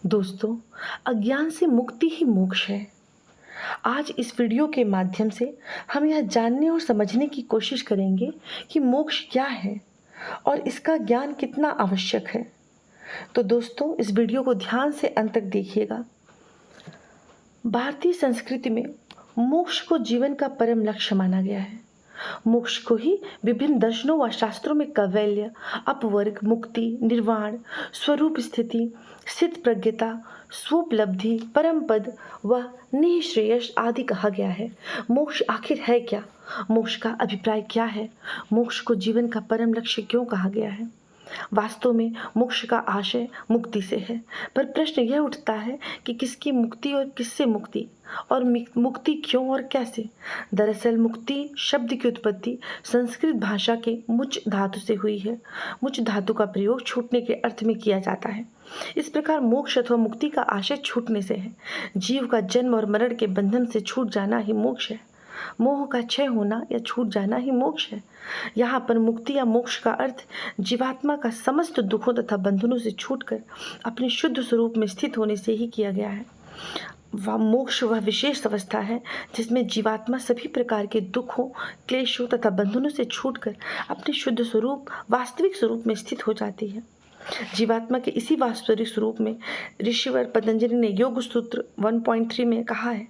दोस्तों, अज्ञान से मुक्ति ही मोक्ष है। आज इस वीडियो के माध्यम से हम यह जानने और समझने की कोशिश करेंगे कि मोक्ष क्या है और इसका ज्ञान कितना आवश्यक है। तो दोस्तों, इस वीडियो को ध्यान से अंत तक देखिएगा। भारतीय संस्कृति में मोक्ष को जीवन का परम लक्ष्य माना गया है। मोक्ष को ही विभिन्न दर्शनों व शास्त्रों में कैवल्य, अपवर्ग, मुक्ति, निर्वाण, स्वरूप स्थिति, स्थित प्रज्ञता, स्वोपलब्धि, परम पद व निःश्रेयस आदि कहा गया है। मोक्ष आखिर है क्या? मोक्ष का अभिप्राय क्या है? मोक्ष को जीवन का परम लक्ष्य क्यों कहा गया है? वास्तव में मोक्ष का आशय मुक्ति से है, पर प्रश्न यह उठता है कि किसकी मुक्ति और किससे मुक्ति, और मुक्ति क्यों और कैसे? दरअसल मुक्ति शब्द की उत्पत्ति संस्कृत भाषा के मुच धातु से हुई है। मुच धातु का प्रयोग छूटने के अर्थ में किया जाता है। इस प्रकार मोक्ष अथवा मुक्ति का आशय छूटने से है। जीव का जन्म और मरण के बंधन से छूट जाना ही मोक्ष है। मोह का क्षय होना या छूट जाना ही मोक्ष है। यहाँ पर मुक्ति या मोक्ष का अर्थ जीवात्मा का समस्त दुखों तथा बंधनों से छूटकर अपने शुद्ध स्वरूप में स्थित होने से ही किया गया है। वह मोक्ष वह विशेष अवस्था है जिसमें जीवात्मा सभी प्रकार के दुखों, क्लेशों तथा बंधनों से छूटकर अपने शुद्ध स्वरूप, वास्तविक स्वरूप में स्थित हो जाती है। जीवात्मा के इसी वास्तविक स्वरूप में ऋषिवर पतंजलि ने योग सूत्र 1.3 में कहा है,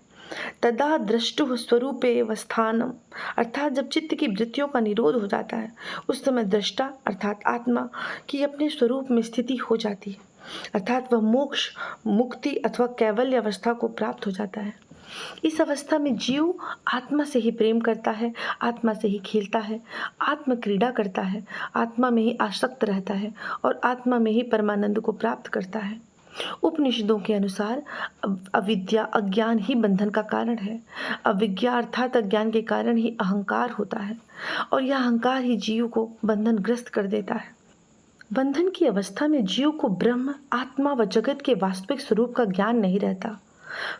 तदा द्रष्टुः स्वरूपे वस्थानम, अर्थात जब चित्त की वृत्तियों का निरोध हो जाता है उस समय दृष्टा अर्थात आत्मा की अपने स्वरूप में स्थिति हो जाती है, अर्थात वह मोक्ष, मुक्ति अथवा कैवल्य अवस्था को प्राप्त हो जाता है। इस अवस्था में जीव आत्मा से ही प्रेम करता है, आत्मा से ही खेलता है, आत्म क्रीड़ा करता है, आत्मा में ही आसक्त रहता है और आत्मा में ही परमानंद को प्राप्त करता है। उपनिषदों के अनुसार अविद्या, अज्ञान ही बंधन का कारण है। अविद्या अर्थात अज्ञान के कारण ही अहंकार होता है और यह अहंकार ही जीव को बंधनग्रस्त कर देता है। बंधन की अवस्था में जीव को ब्रह्म, आत्मा व जगत के वास्तविक स्वरूप का ज्ञान नहीं रहता।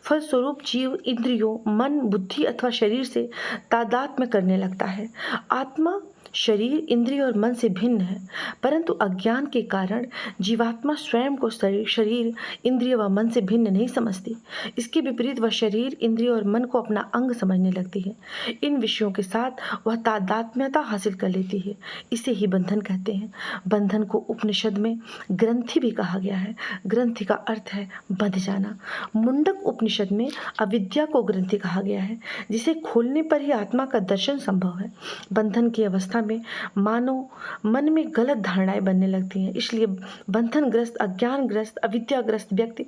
फलस्वरूप जीव इंद्रियों, मन, बुद्धि अथवा शरीर से तादात्म्य करने लगता है। आत्मा शरीर, इंद्रिय और मन से भिन्न है, परंतु अज्ञान के कारण जीवात्मा स्वयं को शरीर, इंद्रिय व मन से भिन्न नहीं समझती। इसके विपरीत वह शरीर, इंद्रिय और मन को अपना अंग समझने लगती है। इन विषयों के साथ वह तादात्म्यता हासिल कर लेती है। इसे ही बंधन कहते हैं। बंधन को उपनिषद में ग्रंथि भी कहा गया है। ग्रंथि का अर्थ है बंध जाना। मुंडक उपनिषद में अविद्या को ग्रंथि कहा गया है, जिसे खोलने पर ही आत्मा का दर्शन संभव है। बंधन की अवस्था में मानव मन में गलत धारणाएं बनने लगती हैं। इसलिए बंधनग्रस्त, अज्ञानग्रस्त, अविद्याग्रस्त व्यक्ति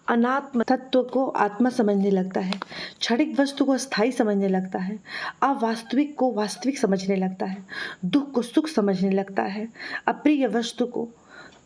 अनात्म तत्व को आत्मा समझने लगता है, क्षणिक वस्तु को स्थायी समझने लगता है, अवास्तविक को वास्तविक समझने लगता है, दुख को सुख समझने लगता है, अप्रिय वस्तु को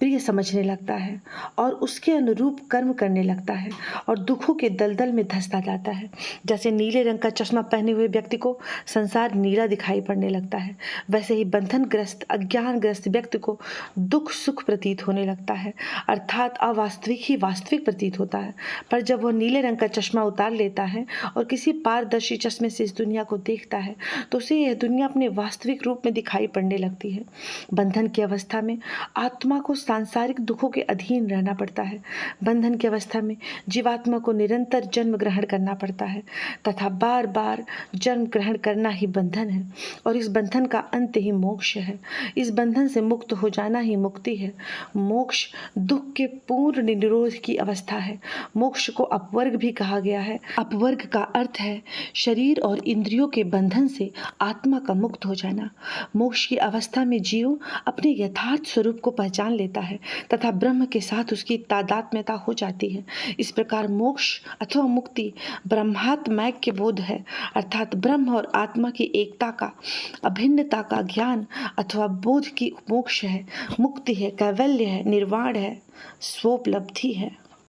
प्रिय समझने लगता है और उसके अनुरूप कर्म करने लगता है और दुखों के दलदल में धंसता जाता है। जैसे नीले रंग का चश्मा पहने हुए व्यक्ति को संसार नीला दिखाई पड़ने लगता है, वैसे ही बंधनग्रस्त, अज्ञानग्रस्त व्यक्ति को दुख सुख प्रतीत होने लगता है, अर्थात अवास्तविक ही वास्तविक प्रतीत होता है। पर जब वह नीले रंग का चश्मा उतार लेता है और किसी पारदर्शी चश्मे से इस दुनिया को देखता है तो उसे यह दुनिया अपने वास्तविक रूप में दिखाई पड़ने लगती है। बंधन की अवस्था में आत्मा को सांसारिक दुखों के अधीन रहना पड़ता है। बंधन की अवस्था में जीवात्मा को निरंतर जन्म ग्रहण करना पड़ता है तथा बार बार जन्म ग्रहण करना ही बंधन है और इस बंधन का अंत ही मोक्ष है। इस बंधन से मुक्त हो जाना ही मुक्ति है। मोक्ष दुख के पूर्ण निरोध की अवस्था है। मोक्ष को अपवर्ग भी कहा गया है। अपवर्ग का अर्थ है शरीर और इंद्रियों के बंधन से आत्मा का मुक्त हो जाना। मोक्ष की अवस्था में जीव अपने यथार्थ स्वरूप को पहचान लेता है तथा ब्रह्म के साथ उसकी तादात्म्यता हो जाती है। इस प्रकार मोक्ष अथवा मुक्ति ब्रह्मात्मैक्य बोध है, अर्थात ब्रह्म और आत्मा की एकता का, अभिन्नता का ज्ञान अथवा बोध की मोक्ष है, मुक्ति है, कैवल्य है, निर्वाण है, स्वोपलब्धि है।